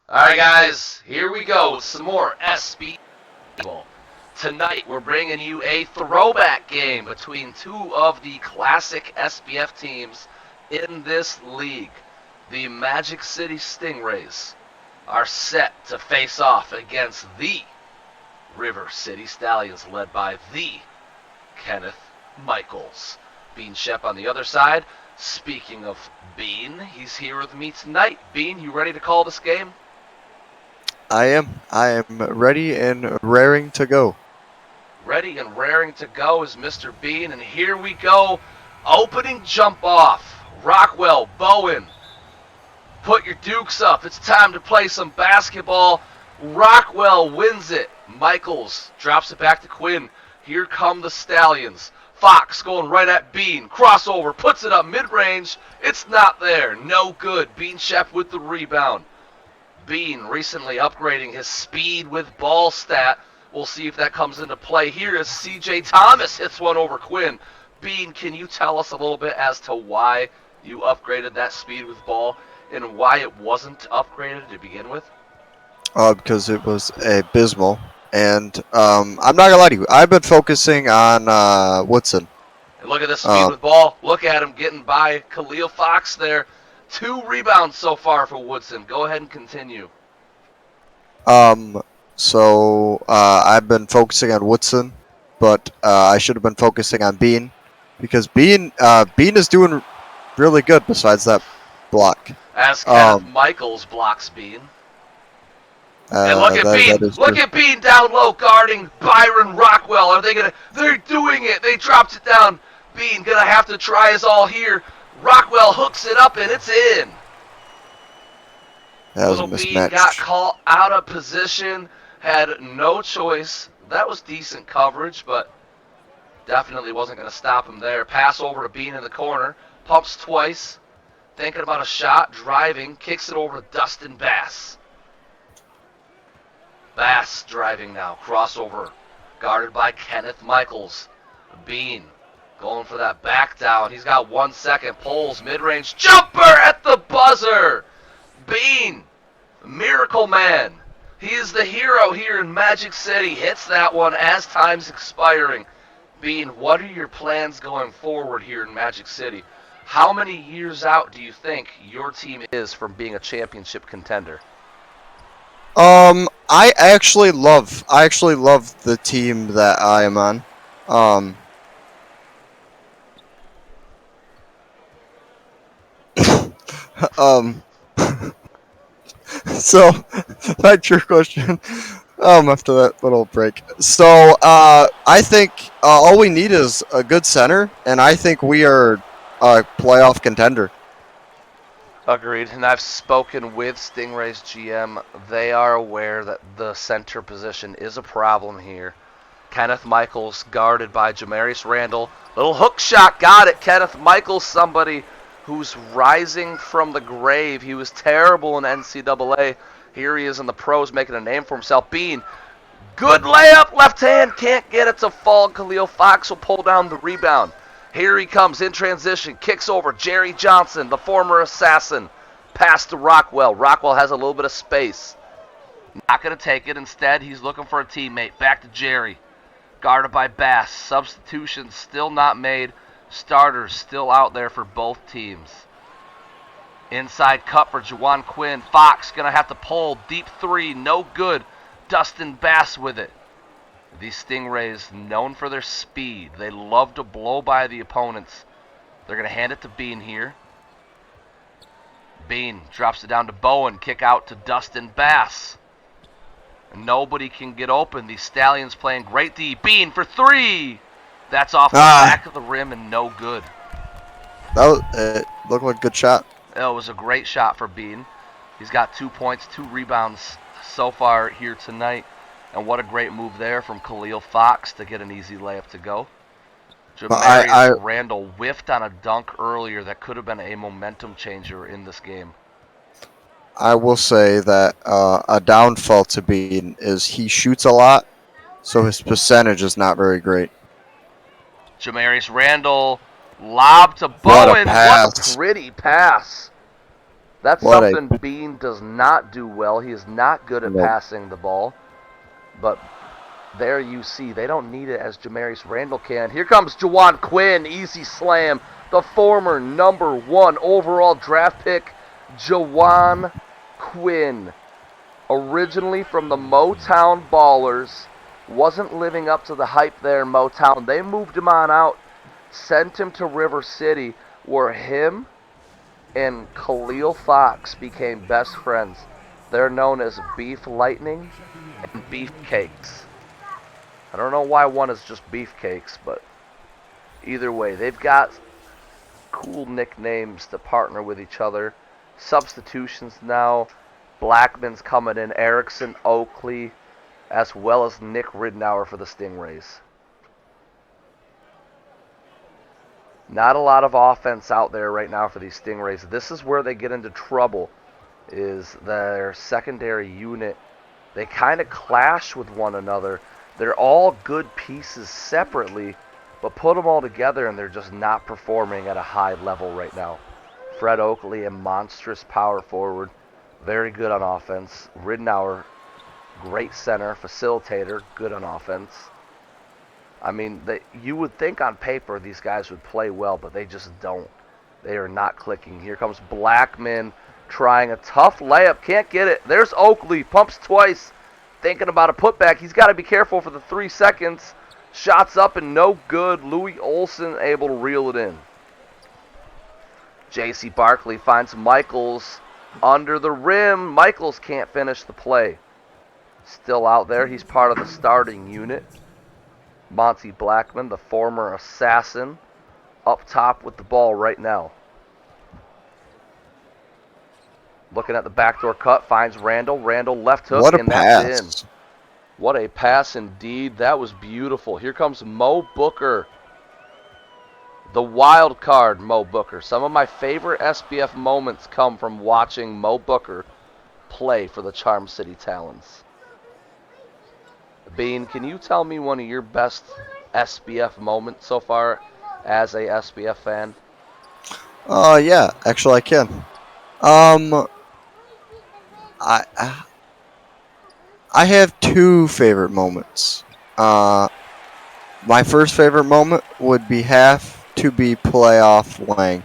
Alright guys, here we go with some more SB. Tonight we're bringing you a throwback game between two of the classic SBF teams in this league. The Magic City Stingrays are set to face off against the River City Stallions led by the Kenneth Michaels. Bean Shep on the other side. Speaking of Bean, he's here with me tonight. Bean, you ready to call this game? I am ready and raring to go. Ready and raring to go is Mr. Bean, and here we go. Opening jump off. Rockwell, Bowen, put your dukes up. It's time to play some basketball. Rockwell wins it. Michaels drops it back to Quinn. Here come the Stallions. Fox going right at Bean. Crossover, puts it up mid-range. It's not there. No good. Bean Shep with the rebound. Bean recently upgrading his speed with ball stat. We'll see if that comes into play here as CJ Thomas hits one over Quinn. Bean, can you tell us a little bit as to why you upgraded that speed with ball and why it wasn't upgraded to begin with? Because it was abysmal, and I'm not gonna lie to you. I've been focusing on Woodson. And look at this speed with ball. Look at him getting by Khalil Fox there. 2 rebounds so far for Woodson. Go ahead and continue. So I've been focusing on Woodson, but I should have been focusing on Bean, because Bean is doing really good besides that block. As Kenneth Michaels blocks Bean. And look at Bean. Look at Bean down low guarding Byron Rockwell. Are they gonna? They're doing it. They dropped it down. Bean gonna have to try his all here. Rockwell hooks it up and it's in. That was Little a Bean mismatch. got caught out of position. Had no choice. That was decent coverage, but definitely wasn't going to stop him there. Pass over to Bean in the corner. Pumps twice. Thinking about a shot. Driving. Kicks it over to Dustin Bass. Bass driving now. Crossover. Guarded by Kenneth Michaels. Bean going for that back down. He's got 1 second. Pulls. Mid-range. Jumper at the buzzer. Bean. Miracle Man. He is the hero here in Magic City. Hits that one as time's expiring. Bean, what are your plans going forward here in Magic City? How many years out do you think your team is from being a championship contender? I actually love the team that I am on. So, back to your question. After that little break. So, I think all we need is a good center, and I think we are a playoff contender. Agreed, and I've spoken with Stingrays GM. They are aware that the center position is a problem here. Kenneth Michaels guarded by Jamarius Randall. Little hook shot, got it. Kenneth Michaels, somebody who's rising from the grave. He was terrible in NCAA. Here he is in the pros making a name for himself. Bean, good layup, left hand, can't get it to fall. Khalil Fox will pull down the rebound. Here he comes in transition, kicks over Jerry Johnson, the former assassin. Pass to Rockwell. Rockwell has a little bit of space. Not going to take it. Instead, he's looking for a teammate. Back to Jerry. Guarded by Bass. Substitutions still not made. Starters still out there for both teams. Inside cut for Juwan Quinn. Fox going to have to pull. Deep three. No good. Dustin Bass with it. These Stingrays, known for their speed. They love to blow by the opponents. They're going to hand it to Bean here. Bean drops it down to Bowen. Kick out to Dustin Bass. Nobody can get open. These Stallions playing great D. Bean for 3. That's off the back of the rim and no good. It looked like a good shot. It was a great shot for Bean. He's got 2 points, 2 rebounds so far here tonight. And what a great move there from Khalil Fox to get an easy layup to go. Jamarius Randall whiffed on a dunk earlier that could have been a momentum changer in this game. I will say that a downfall to Bean is he shoots a lot, so his percentage is not very great. Jamarius Randall, lob to Bowen. What a pretty pass. That's What a something Bean does not do well. He is not good at nope. passing the ball. But there you see, they don't need it as Jamarius Randall can. Here comes Juwan Quinn, easy slam. The former number 1 overall draft pick, Jawan Quinn. Originally from the Motown Ballers, wasn't living up to the hype there in Motown. They moved him on out, sent him to River City, where him and Khalil Fox became best friends. They're known as Beef Lightning and Beef Cakes. I don't know why one is just Beefcakes, but either way, they've got cool nicknames to partner with each other. Substitutions now. Blackman's coming in. Erickson, Oakley, as well as Nick Ridnour for the Stingrays. Not a lot of offense out there right now for these Stingrays. This is where they get into trouble, is their secondary unit. They kind of clash with one another. They're all good pieces separately, but put them all together and they're just not performing at a high level right now. Fred Oakley, a monstrous power forward, very good on offense. Ridnour, great center, facilitator, good on offense. I mean, you would think on paper these guys would play well, but they just don't. They are not clicking. Here comes Blackman trying a tough layup. Can't get it. There's Oakley. Pumps twice. Thinking about a putback. He's got to be careful for the 3 seconds. Shots up and no good. Louis Olson able to reel it in. J.C. Barkley finds Michaels under the rim. Michaels can't finish the play. Still out there. He's part of the starting unit. Monty Blackman, the former assassin, up top with the ball right now. Looking at the backdoor cut, finds Randall. Randall left hook, and that's in. What a pass indeed. That was beautiful. Here comes Mo Booker. The wild card Mo Booker. Some of my favorite SBF moments come from watching Mo Booker play for the Charm City Talons. Bean, can you tell me one of your best SBF moments so far as a SBF fan? Yeah, actually I can. I have 2 favorite moments. My first favorite moment would have to be playoff Wang.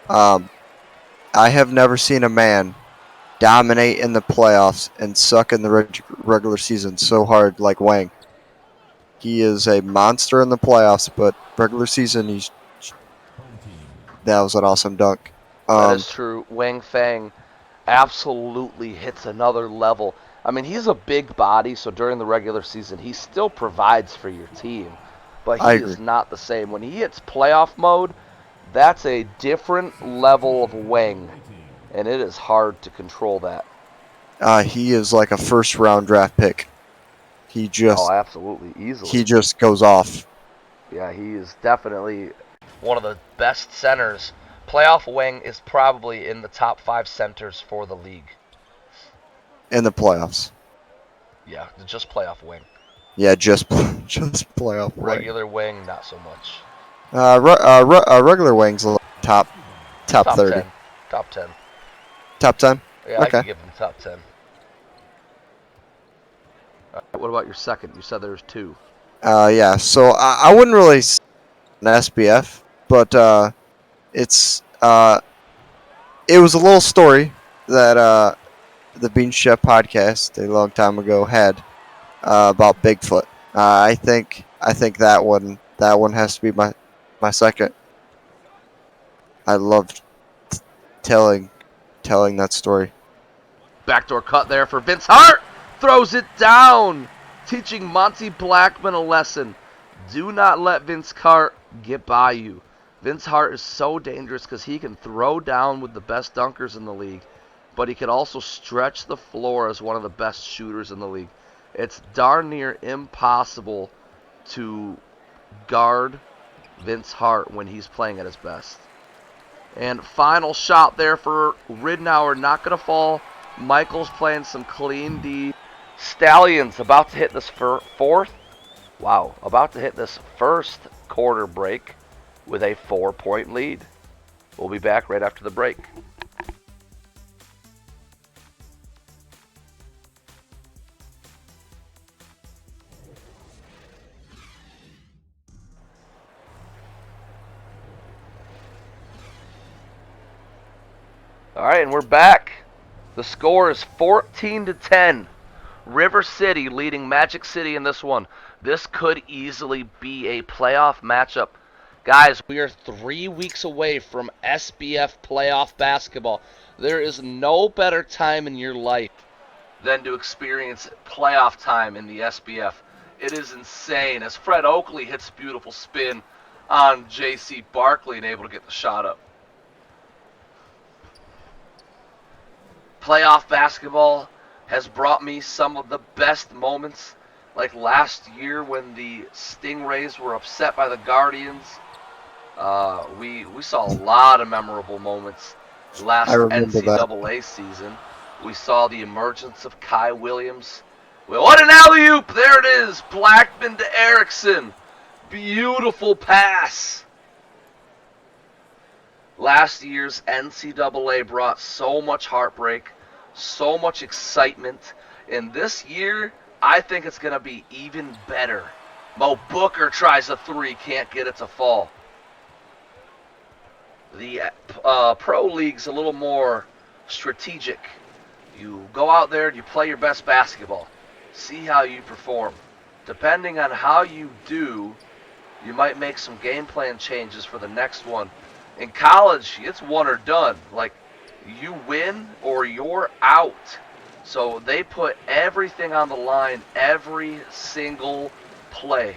I have never seen a man dominate in the playoffs and suck in the regular season so hard like Wang. He is a monster in the playoffs, but regular season, that was an awesome dunk. That is true. Wang Fang absolutely hits another level. I mean, he's a big body, so during the regular season, he still provides for your team. But he is not the same. When he hits playoff mode, that's a different level of Wang, and it is hard to control that. He is like a first-round draft pick. He just absolutely, easily. He just goes off. Yeah, he is definitely one of the best centers. Playoff Wang is probably in the top 5 centers for the league. In the playoffs. Yeah, just playoff Wang. Yeah, just playoff Wang. Regular Wang, not so much. Regular Wang's top 30. 10. Top 10. Top 10? Yeah, okay. I could give him top 10. What about your second? You said there's 2. Yeah, so I wouldn't really say an SBF, but it was a little story that the Bean Chef podcast a long time ago had about Bigfoot. I think that one has to be my second. I loved telling that story. Backdoor cut there for Vince Hart. Throws it down, teaching Monty Blackman a lesson. Do not let Vince Hart get by you. Vince Hart is so dangerous because he can throw down with the best dunkers in the league, but he can also stretch the floor as one of the best shooters in the league. It's darn near impossible to guard Vince Hart when he's playing at his best. And final shot there for Ridnour, not going to fall. Michael's playing some clean D. Stallions about to hit this about to hit this first quarter break with a 4-point lead. We'll be back right after the break. All right, and we're back. The score is 14-10. River City leading Magic City in this one. This could easily be a playoff matchup. Guys, we are 3 weeks away from SBF playoff basketball. There is no better time in your life than to experience playoff time in the SBF. It is insane as Fred Oakley hits a beautiful spin on J.C. Barkley and able to get the shot up. Playoff basketball has brought me some of the best moments, like last year when the Stingrays were upset by the Guardians. We saw a lot of memorable moments I last remember that. NCAA season. We saw the emergence of Kai Williams. Well, what an alley-oop! There it is! Blackman to Erickson. Beautiful pass. Last year's NCAA brought so much heartbreak, so much excitement, and this year, I think it's going to be even better. Mo Booker tries a three, can't get it to fall. The Pro League's a little more strategic. You go out there and you play your best basketball. See how you perform. Depending on how you do, you might make some game plan changes for the next one. In college, it's one or done. Like, you win or you're out. So they put everything on the line every single play.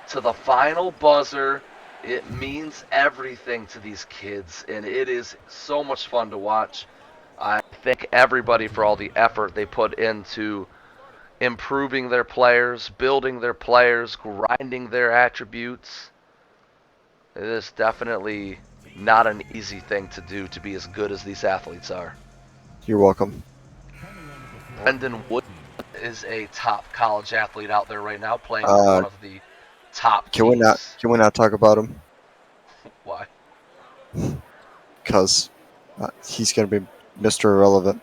To the final buzzer, it means everything to these kids, and it is so much fun to watch. I thank everybody for all the effort they put into improving their players, building their players, grinding their attributes. It is definitely not an easy thing to do to be as good as these athletes are. You're welcome. Brendan Wood is a top college athlete out there right now, playing for one of the top Can we teams. not talk about him? Why? Because he's going to be Mr. Irrelevant.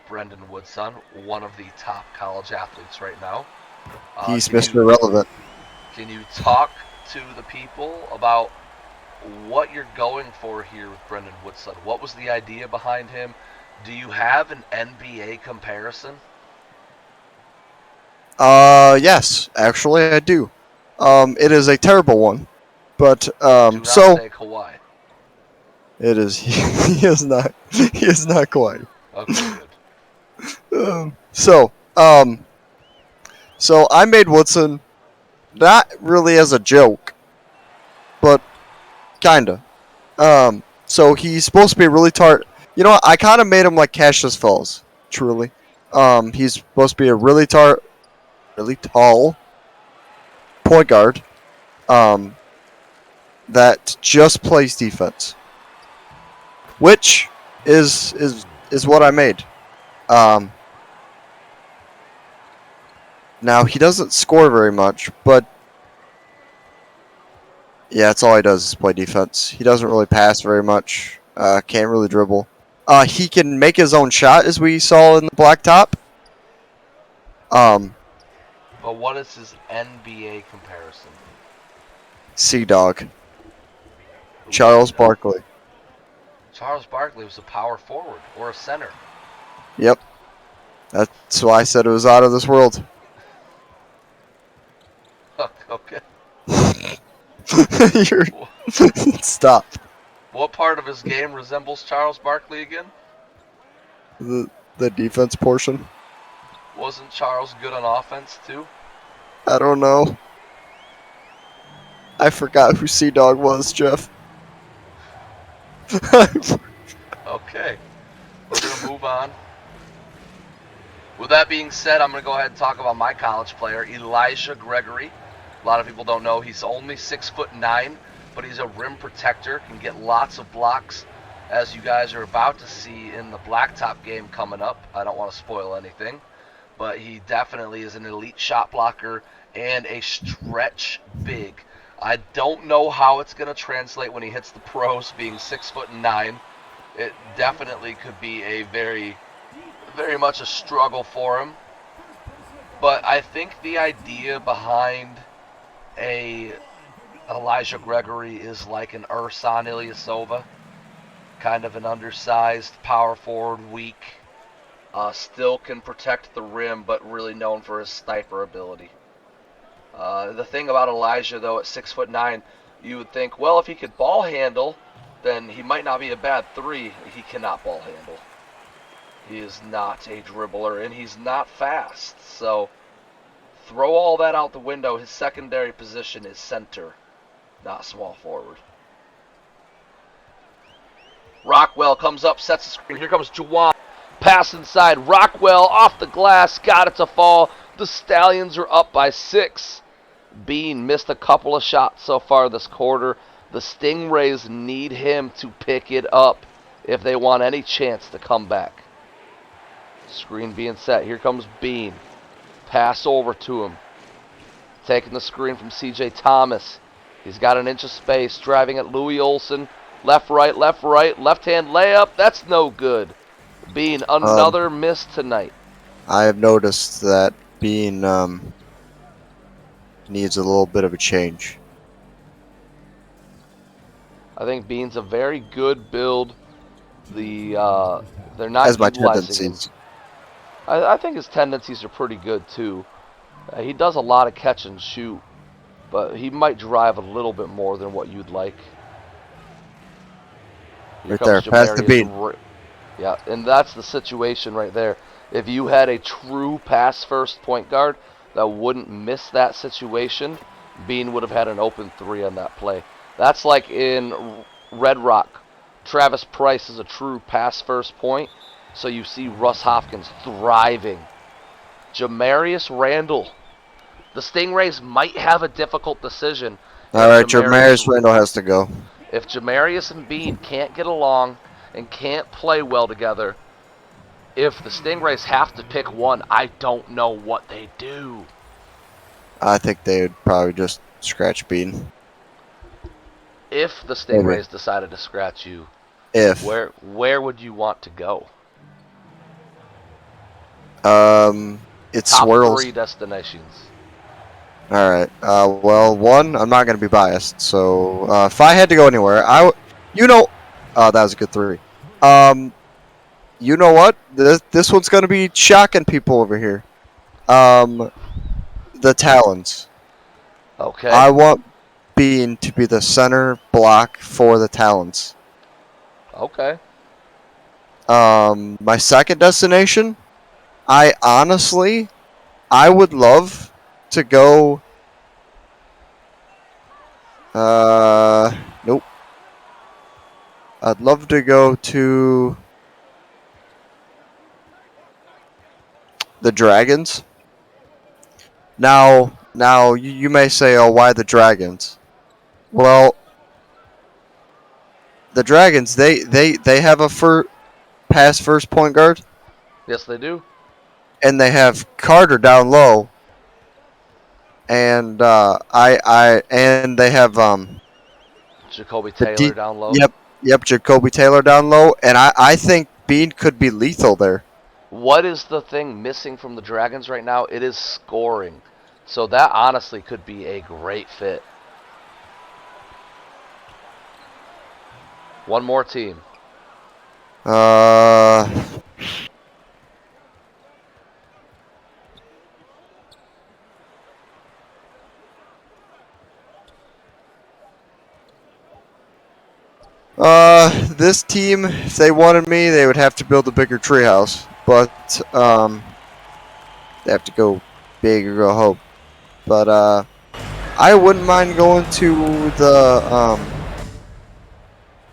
Brendan Woodson, one of the top college athletes right now. He's Mr. Irrelevant. Can you talk to the people about what you're going for here with Brendan Woodson? What was the idea behind him? Do you have an NBA comparison? Yes, actually I do. It is a terrible one, but Do not say Kawhi. It is. He is not. He is not quite. Okay, good. So I made Woodson not really as a joke, but kinda. So he's supposed to be really tart. You know what? I kind of made him like Cassius Falls. Truly. He's supposed to be a really tall point guard. That just plays defense, which is what I made. Now he doesn't score very much, but yeah, that's all he does is play defense. He doesn't really pass very much. Can't really dribble. He can make his own shot, as we saw in the blacktop. But what is his NBA comparison? Sea Dog. Charles Barkley. Charles Barkley was a power forward or a center. Yep. That's why I said it was out of this world. Okay. Stop. What part of his game resembles Charles Barkley again? The defense portion. Wasn't Charles good on offense too? I don't know. I forgot who Sea Dog was, Jeff. Okay. We're going to move on. With that being said, I'm going to go ahead and talk about my college player, Elijah Gregory. A lot of people don't know he's only 6'9", but he's a rim protector, can get lots of blocks, as you guys are about to see in the blacktop game coming up. I don't want to spoil anything, but he definitely is an elite shot blocker and a stretch big. I don't know how it's going to translate when he hits the pros, being 6'9". It definitely could be a very much a struggle for him. But I think the idea behind a Elijah Gregory is like an Ersan Ilyasova. Kind of an undersized power forward, weak. Still can protect the rim, but really known for his sniper ability. The thing about Elijah, though, at 6'9", you would think, well, if he could ball handle, then he might not be a bad three. He cannot ball handle. He is not a dribbler, and he's not fast. So throw all that out the window. His secondary position is center, not small forward. Rockwell comes up, sets the screen. Here comes Juwan. Pass inside. Rockwell off the glass. Got it to fall. The Stallions are up by 6. Bean missed a couple of shots so far this quarter. The Stingrays need him to pick it up if they want any chance to come back. Screen being set. Here comes Bean. Pass over to him. Taking the screen from C.J. Thomas. He's got an inch of space. Driving at Louis Olson. Left, right, left-hand layup. That's no good. Bean, another miss tonight. I have noticed that Bean needs a little bit of a change. I think Bean's a very good build. They're not As my utilizing him. tendencies. I think his tendencies are pretty good too. He does a lot of catch and shoot, but he might drive a little bit more than what you'd like. Here Right there, pass the Bean. Yeah, and that's the situation right there. If you had a true pass-first point guard that wouldn't miss that situation, Bean would have had an open 3 on that play. That's like in Red Rock. Travis Price is a true pass-first point, so you see Russ Hopkins thriving. Jamarius Randall. The Stingrays might have a difficult decision. All right, Jamarius Randall has to go. If Jamarius and Bean can't get along and can't play well together, if the Stingrays have to pick one, I don't know what they do. I think they would probably just scratch Bean. If the Stingrays decided to scratch you, where would you want to go? It's Top swirls. 3 destinations. All right. Well, one, I'm not going to be biased. So if I had to go anywhere, that was a good 3. You know what? This one's going to be shocking people over here. The Talons. Okay. I want Bean to be the center block for the Talons. Okay. My second destination, I would love to go. Nope. I'd love to go to the Dragons. Now you may say, "Oh, why the Dragons?" Well, the Dragons they have a pass first point guard. Yes, they do. And they have Carter down low. And and they have Jacoby Taylor down low. Yep, Jacoby Taylor down low, and I think Bean could be lethal there. What is the thing missing from the Dragons right now? It is scoring. So that honestly could be a great fit. One more team. This team, if they wanted me, they would have to build a bigger treehouse. But they have to go big or go home. But I wouldn't mind going to the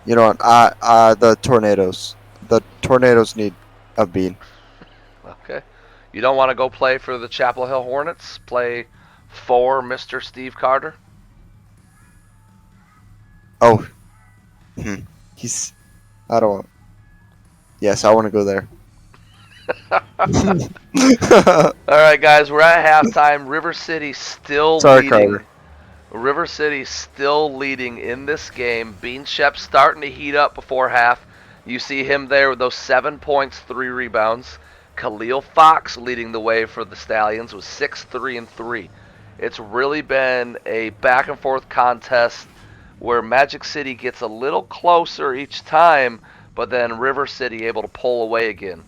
the Tornadoes. The Tornadoes need a Bean. Okay. You don't want to go play for the Chapel Hill Hornets? Play for Mr. Steve Carter? Oh. I don't want. Yes, I want to go there. All right, guys, we're at halftime. River City still leading. Carter. River City still leading in this game. Bean Shep starting to heat up before half. You see him there with those 7 points, 3 rebounds. Khalil Fox leading the way for the Stallions with 6, 3, and 3. It's really been a back and forth contest where Magic City gets a little closer each time, but then River City able to pull away again.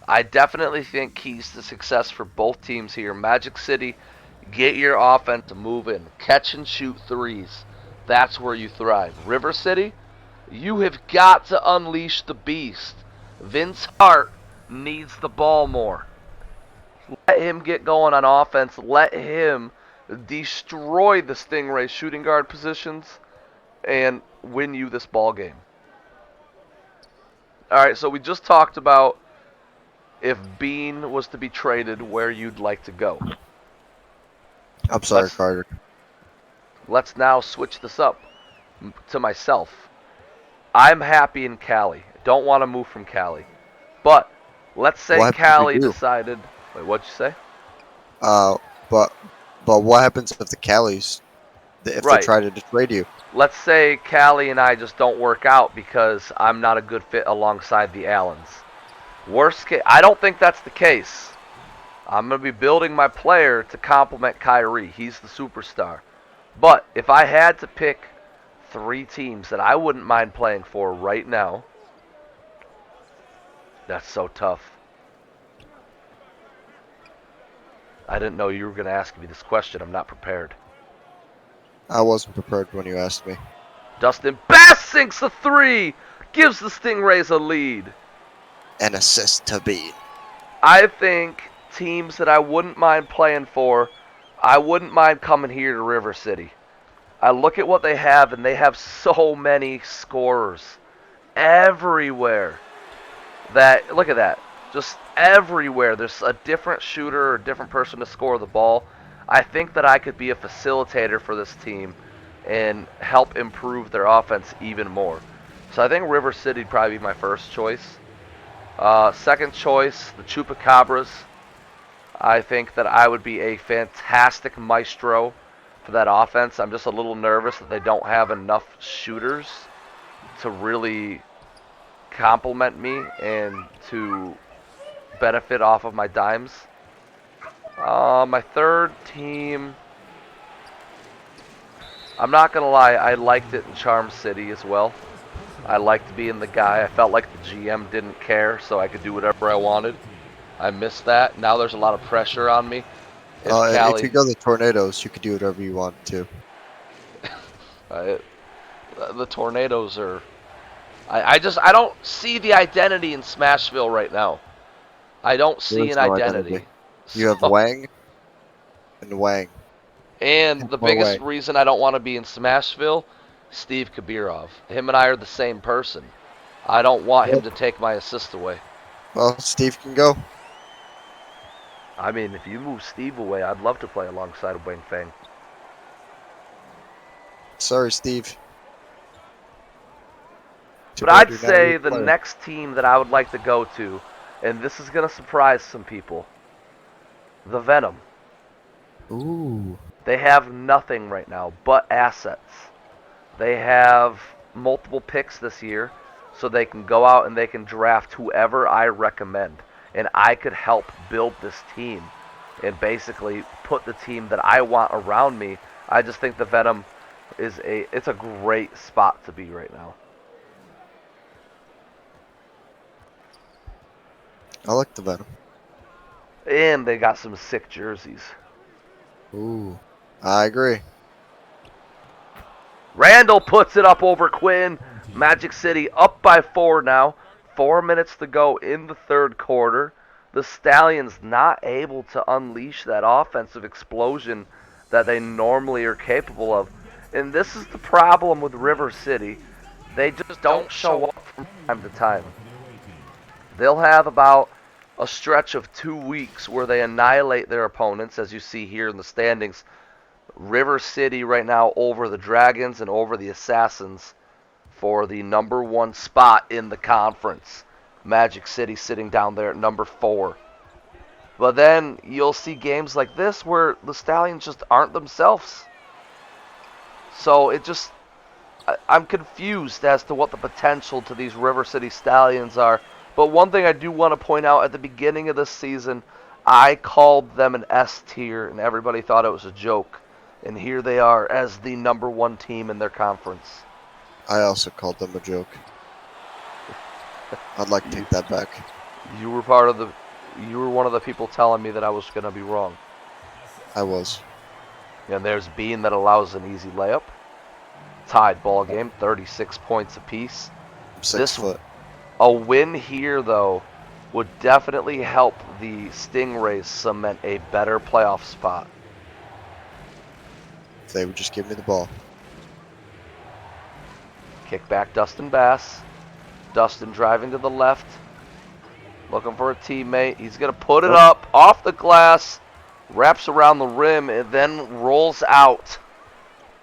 I definitely think keys to success for both teams here. Magic City, get your offense moving. Catch and shoot threes. That's where you thrive. River City, you have got to unleash the beast. Vince Hart needs the ball more. Let him get going on offense. Let him destroy the Stingray shooting guard positions and win you this ball game. All right, so we just talked about if Bean was to be traded, where you'd like to go. I'm sorry, Carter. Let's now switch this up to myself. I'm happy in Cali. Don't want to move from Cali. But let's say Cali decided. Wait, what'd you say? But what happens if the Callies, if they try to trade you? Let's say Cali and I just don't work out because I'm not a good fit alongside the Allens. Worst case, I don't think that's the case. I'm going to be building my player to complement Kyrie. He's the superstar. But if I had to pick 3 teams that I wouldn't mind playing for right now, that's so tough. I didn't know you were going to ask me this question. I'm not prepared. I wasn't prepared when you asked me. Dustin Bass sinks a 3, gives the Stingrays a lead. An assist to Bean. I think teams that I wouldn't mind playing for, I wouldn't mind coming here to River City. I look at what they have, and they have so many scorers everywhere. Look at that. Just everywhere. There's a different shooter or a different person to score the ball. I think that I could be a facilitator for this team and help improve their offense even more. So I think River City would probably be my first choice. Second choice, the Chupacabras. I think that I would be a fantastic maestro for that offense. I'm just a little nervous that they don't have enough shooters to really complement me and to benefit off of my dimes. My third team, I'm not going to lie, I liked it in Charm City as well. I liked being the guy. I felt like the GM didn't care, so I could do whatever I wanted. I missed that. Now there's a lot of pressure on me. If you go the Tornadoes, you could do whatever you want to. The Tornadoes are... I don't see the identity in Smashville right now. I don't see an identity. You have Wang and Wang. And the biggest reason I don't want to be in Smashville, Steve Kabirov. Him and I are the same person. I don't want him to take my assist away. Well, Steve can go. I mean, if you move Steve away, I'd love to play alongside Wang Feng. Sorry, Steve. But I'd say the next team that I would like to go to, and this is going to surprise some people, the Venom. Ooh. They have nothing right now but assets. They have multiple picks this year, so they can go out and they can draft whoever I recommend. And I could help build this team and basically put the team that I want around me. I just think the Venom it's a great spot to be right now. I like the Venom. And they got some sick jerseys. Ooh, I agree. Randall puts it up over Quinn. Magic City up by 4 now. 4 minutes to go in the third quarter. The Stallions not able to unleash that offensive explosion that they normally are capable of. And this is the problem with River City. They just don't show up from time to time. They'll have about a stretch of 2 weeks where they annihilate their opponents, as you see here in the standings. River City right now over the Dragons and over the Assassins for the number 1 spot in the conference. Magic City sitting down there at number 4. But then you'll see games like this where the Stallions just aren't themselves. So I'm confused as to what the potential to these River City Stallions are. But one thing I do want to point out, at the beginning of this season, I called them an S tier, and everybody thought it was a joke. And here they are as the number 1 team in their conference. I also called them a joke. I'd like to take that back. You were part of the. You were one of the people telling me that I was gonna be wrong. I was. And there's Bean that allows an easy layup. Tied ball game, 36 points apiece. I'm 6 foot. A win here, though, would definitely help the Stingrays cement a better playoff spot. If they would just give me the ball. Kick back, Dustin Bass. Dustin driving to the left. Looking for a teammate. He's going to put it up off the glass. Wraps around the rim and then rolls out.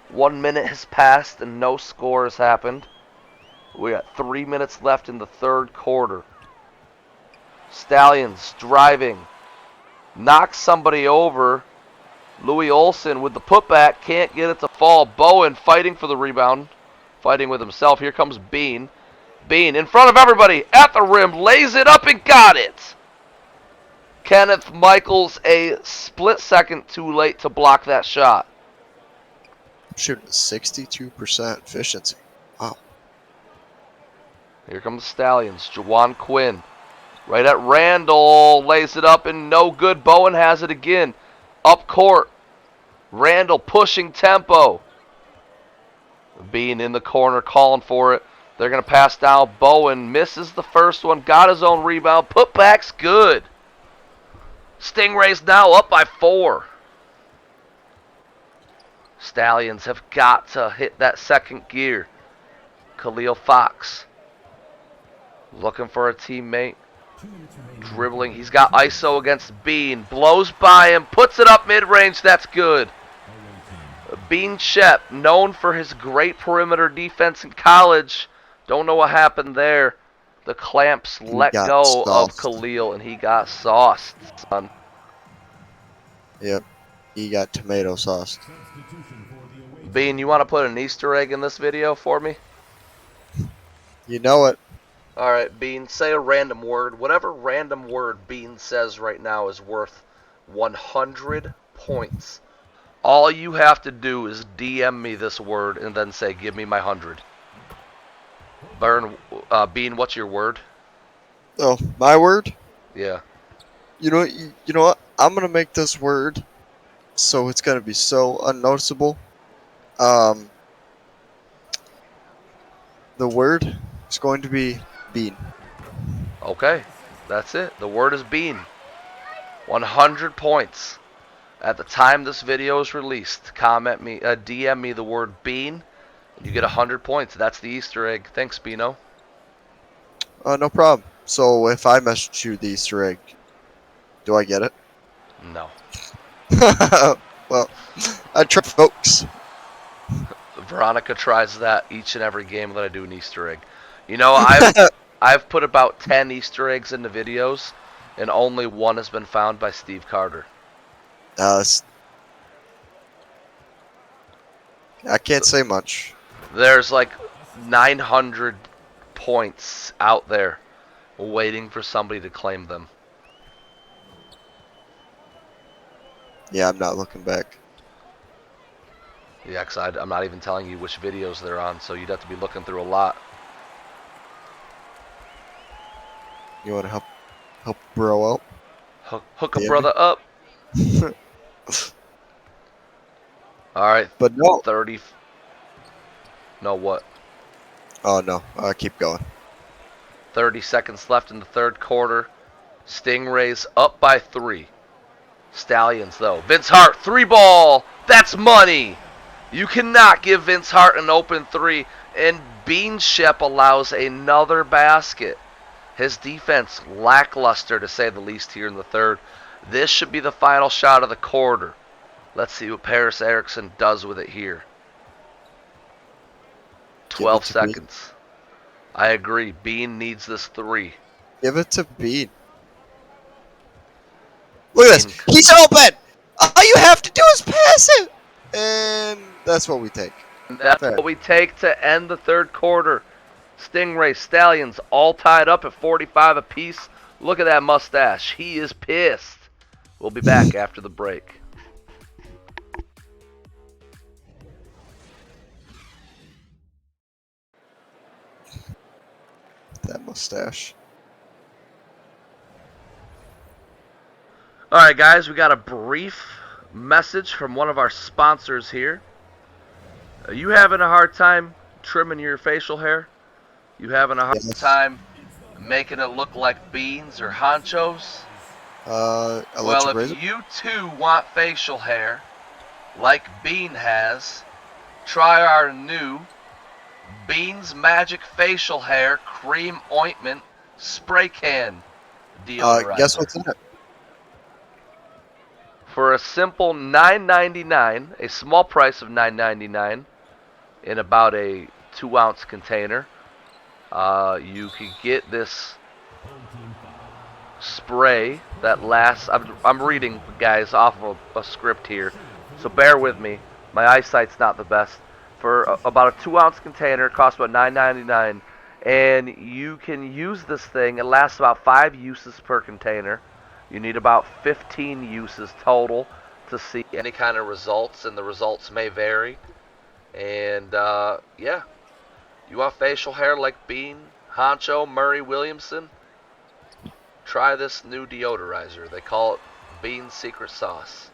1 minute has passed and no score has happened. We got 3 minutes left in the third quarter. Stallions driving. Knocks somebody over. Louis Olson with the putback. Can't get it to fall. Bowen fighting for the rebound. Fighting with himself. Here comes Bean. Bean in front of everybody. At the rim. Lays it up and got it. Kenneth Michaels a split second too late to block that shot. Shooting 62% efficiency. Wow. Here comes the Stallions. Jawan Quinn. Right at Randall. Lays it up and no good. Bowen has it again. Up court. Randall pushing tempo. Being in the corner calling for it. They're going to pass down. Bowen misses the first one. Got his own rebound. Putback's good. Stingrays now up by 4. Stallions have got to hit that second gear. Khalil Fox. Looking for a teammate. Dribbling. He's got ISO against Bean. Blows by him. Puts it up mid-range. That's good. Bean Shep, known for his great perimeter defense in college. Don't know what happened there. The clamps let go of Khalil, and he got sauced, son. Yep. He got tomato sauce. Bean, you want to put an Easter egg in this video for me? You know it. Alright, Bean, say a random word. Whatever random word Bean says right now is worth 100 points. All you have to do is DM me this word and then say, give me my 100. Bean, what's your word? Oh, my word? Yeah. You know what? I'm going to make this word so it's going to be so unnoticeable. The word is going to be bean. Okay, that's it. The word is bean. 100 points. At the time this video is released, DM me the word bean, and you get 100 points. That's the Easter egg. Thanks, Beano. No problem. So if I message you the Easter egg, do I get it? No. Well, I try, folks. Veronica tries that each and every game that I do an Easter egg. You know, I've put about 10 Easter eggs into videos, and only one has been found by Steve Carter. I can't say much. There's like 900 points out there waiting for somebody to claim them. Yeah, I'm not looking back. Yeah, because I'm not even telling you which videos they're on, so you'd have to be looking through a lot. You want to help bro out? Hook a brother up. All right. But no. 30. No, what? Oh, no. Keep going. 30 seconds left in the third quarter. Stingrays up by 3. Stallions, though. Vince Hart, 3-ball. That's money. You cannot give Vince Hart an open 3. And Bean Shep allows another basket. His defense lackluster, to say the least, here in the third. This should be the final shot of the quarter. Let's see what Paris Erickson does with it here. 12 seconds. I agree. Bean needs this 3. Give it to Bean. Look at this. He's open. All you have to do is pass it. And that's what we take. That's what we take to end the third quarter. Stingray, Stallions all tied up at 45 apiece. Look at that mustache. He is pissed. We'll be back after the break. mustache. All right, guys, we got a brief message from one of our sponsors here. Are you having a hard time trimming your facial hair? You having a hard time making it look like beans or honchos? Well, Electric if razor. you too want facial hair like Bean has, try our new Beans Magic Facial Hair Cream Ointment Spray Can deodorizer. Guess what's in it? For a simple $9.99, a small price of $9.99, in about a 2-ounce container, you can get this spray that lasts. I'm reading, guys, off of a script here, so bear with me. My eyesight's not the best. For about a 2-ounce container, it costs about $9.99, and you can use this thing. It lasts about 5 uses per container. You need about 15 uses total to see any kind of results, and the results may vary. And yeah, you want facial hair like Bean, Honcho, Murray, Williamson? Try this new deodorizer. They call it Bean's Secret Sauce.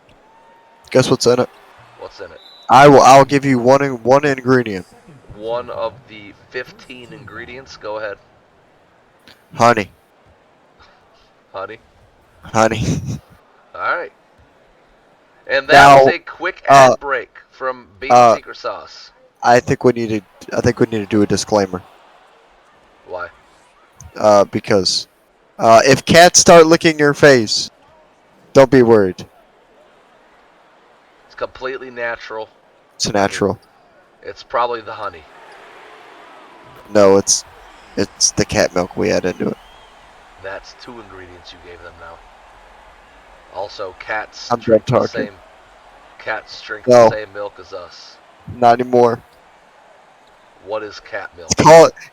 Guess what's in it? What's in it? I'll give you one ingredient. One of the 15 ingredients. Go ahead. Honey. Honey. Honey. All right. And that was a quick ad break from Bean's Secret Sauce. I think we need to do a disclaimer. Why? Because if cats start licking your face, don't be worried. It's completely natural. It's natural. It's probably the honey. No, it's the cat milk we add into it. That's 2 ingredients you gave them now. Also, cats I'm drink done the talking. same. Cats drink No. the same milk as us. Not anymore. What is cat milk?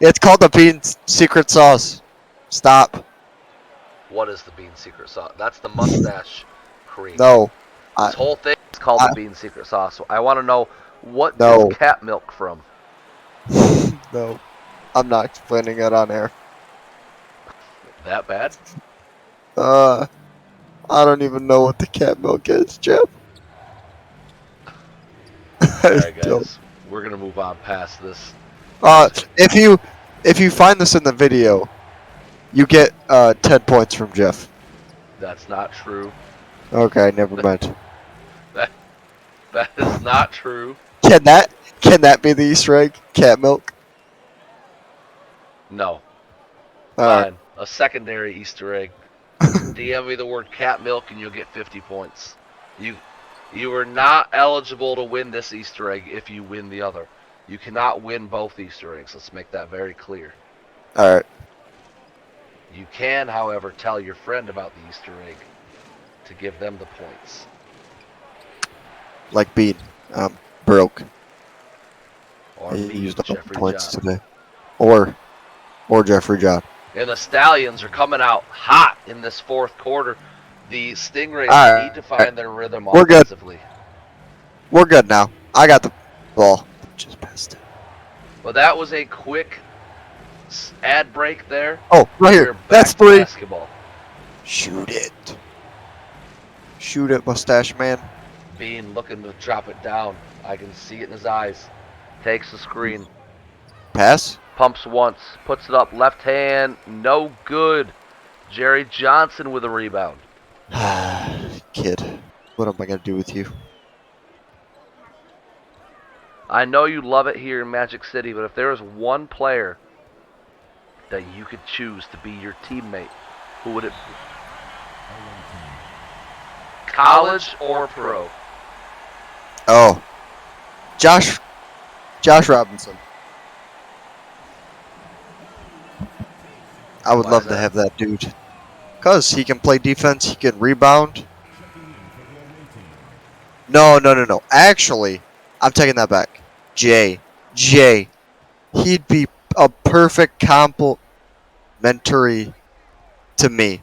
It's called the Bean's Secret Sauce. Stop. What is the Bean's Secret Sauce? That's the mustache cream. No. This whole thing is called the Bean's Secret Sauce. So I want to know, what No. is cat milk from? No. I'm not explaining it on air. That bad? I don't even know what the cat milk is, Jeff. Alright, guys. We're going to move on past this. If you find this in the video, you get 10 points from Jeff. That's not true. Okay, never mind. That is not true. Can that be the Easter egg? Cat milk? No. Alright. Fine. A secondary Easter egg. DM me the word cat milk and you'll get 50 points. You are not eligible to win this Easter egg if you win the other. You cannot win both Easter eggs. Let's make that very clear. Alright. You can, however, tell your friend about the Easter egg to give them the points. Like Bean. Broke. Or He me, used up Jeffrey points John. today. Or Jeffrey John. And the Stallions are coming out hot in this 4th quarter. The Stingrays All need to find their rhythm We're good. offensively. We're good now. I got the ball. Just passed it. Well, that was a quick ad break there. Oh, right We're here. back That's to 3. Basketball. Shoot it. Shoot it, mustache man. Bean looking to drop it down. I can see it in his eyes. Takes the screen. Pass? Pumps once. Puts it up. Left hand. No good. Jerry Johnson with a rebound. Kid. What am I going to do with you? I know you love it here in Magic City, but if there was one player that you could choose to be your teammate, who would it be? College or pro? Oh. Josh Robinson. I would Why love is to that? have that dude. Because he can play defense, he can rebound. No. Actually, I'm taking that back. Jay. He'd be a perfect complementary to me.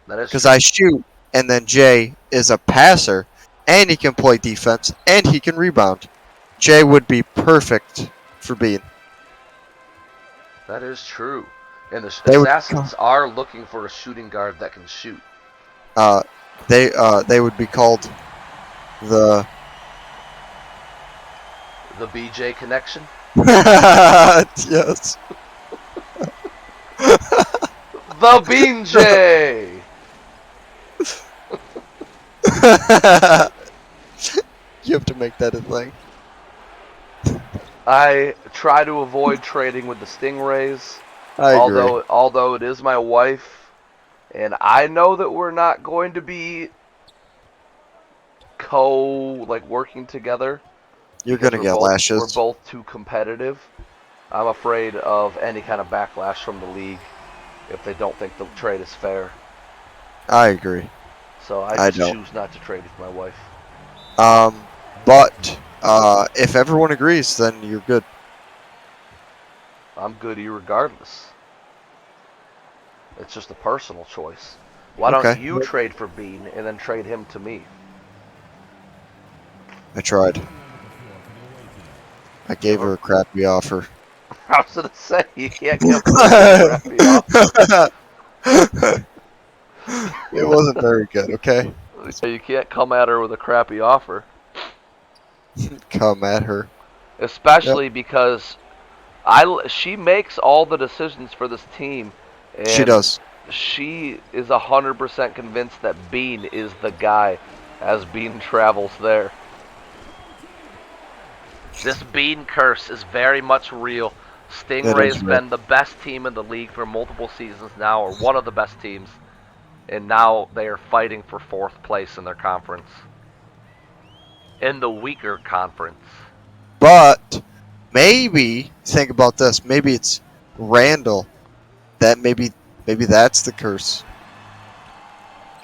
That is Because I shoot, and then Jay is a passer, and he can play defense, and he can rebound. Jay would be perfect for Bean. That is true. And the They would Assassins are looking for a shooting guard that can shoot. they would be called the The BJ connection. yes. The Bean J. You have to make that a thing. I try to avoid trading with the Stingrays. I agree. Although it is my wife, and I know that we're not going to be working together. You're gonna get lashes. We're both too competitive. I'm afraid of any kind of backlash from the league if they don't think the trade is fair. I agree. So I choose not to trade with my wife. But if everyone agrees, then you're good. I'm good irregardless. It's just a personal choice. Why don't you trade for Bean and then trade him to me? I tried. I gave her a crappy offer. I was gonna say you can't give a crappy offer. It wasn't very good. Okay. So you can't come at her with a crappy offer. Come at her. Especially because she makes all the decisions for this team. And she does. She is 100% convinced that Bean is the guy as Bean travels there. This Bean curse is very much real. Stingray's been the best team in the league for multiple seasons now, or one of the best teams. And now they are fighting for 4th place in their conference. In the weaker conference. But maybe, think about this, maybe it's Randall. That maybe that's the curse.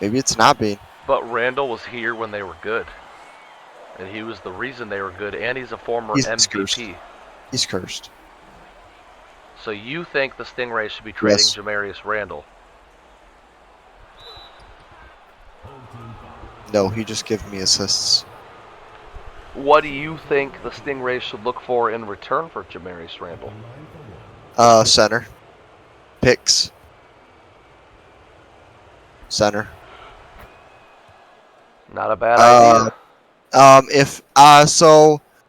Maybe it's not Bean. But Randall was here when they were good. And he was the reason they were good, and he's a former MVP. Cursed. He's cursed. So you think the Stingrays should be trading Jamarius Randall? No, he just gave me assists. What do you think the Stingrays should look for in return for Jamarius Randall? Center. Picks. Center. Not a bad idea.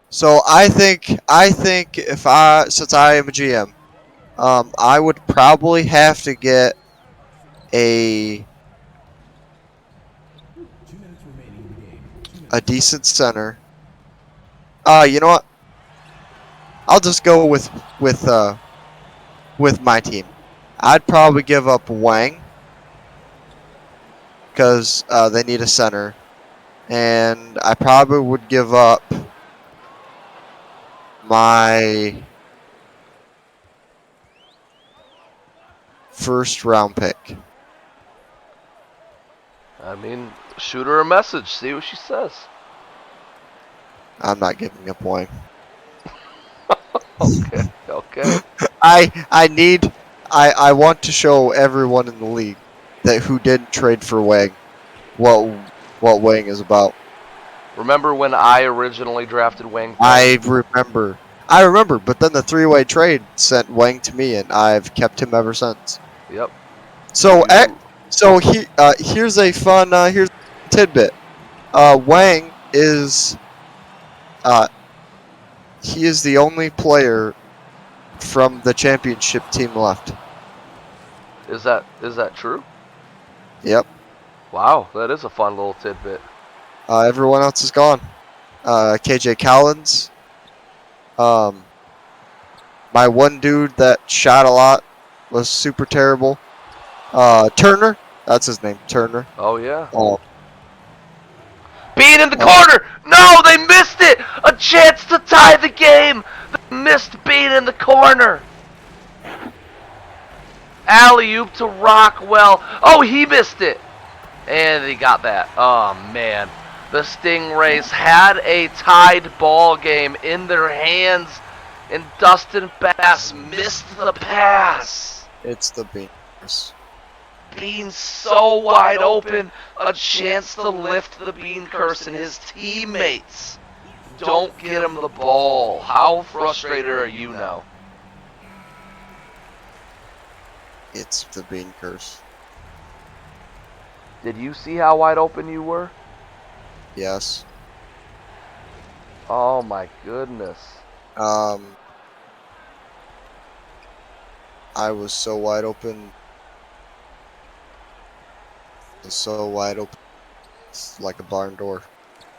So I think if since I am a GM, I would probably have to get a decent center. You know what? I'll just go with my team. I'd probably give up Wang because they need a center, and I probably would give up my 1st round pick. I mean, shoot her a message. See what she says. I'm not giving up Wang. Okay. I want to show everyone in the league that who didn't trade for Wang what Wang is about. Remember when I originally drafted Wang? I remember, but then the 3-way trade sent Wang to me, and I've kept him ever since. Yep. So here's a fun here's a tidbit. Wang is he is the only player from the championship team left. Is that true? Yep. Wow, that is a fun little tidbit. Everyone else is gone. KJ Collins. My one dude that shot a lot was super terrible. Turner. That's his name, Turner. Oh, yeah. Bean in the corner! No, they missed it! A chance to tie the game! They missed Bean in the corner! Alley-oop to Rockwell. Oh, he missed it! And he got that. Oh, man. The Stingrays had a tied ball game in their hands, and Dustin Bass missed the pass. It's the Beans. Bean so wide open, a chance to lift the Bean curse, and his teammates don't get him the ball. How frustrated are you now? It's the Bean curse. Did you see how wide open you were? Yes. Oh my goodness. I was so wide open. So wide open. It's like a barn door.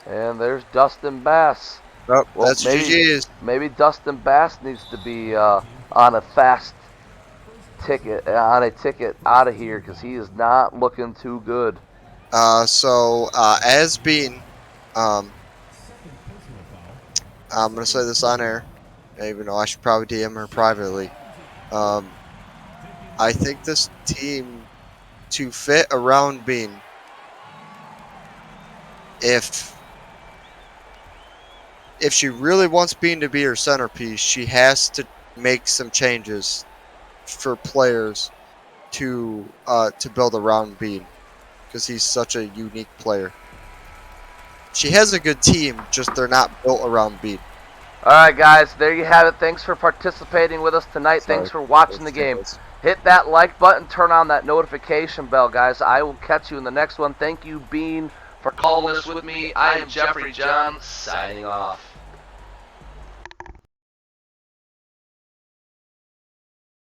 And there's Dustin Bass. Oh, Well, that's GG's. maybe Dustin Bass needs to be on a fast ticket, on a ticket out of here, because he is not looking too good. As Bean, I'm gonna say this on air, even though I should probably DM her privately. I think this team to fit around Bean, if she really wants Bean to be her centerpiece, she has to make some changes for players to build around Bean, because he's such a unique player. She has a good team, just they're not built around Bean. All right, guys, there you have it. Thanks for participating with us tonight. Sorry. Thanks for watching the game. Hit that like button, turn on that notification bell, guys. I will catch you in the next one. Thank you, Bean, for calling this with me. I am Jeffrey John, signing off.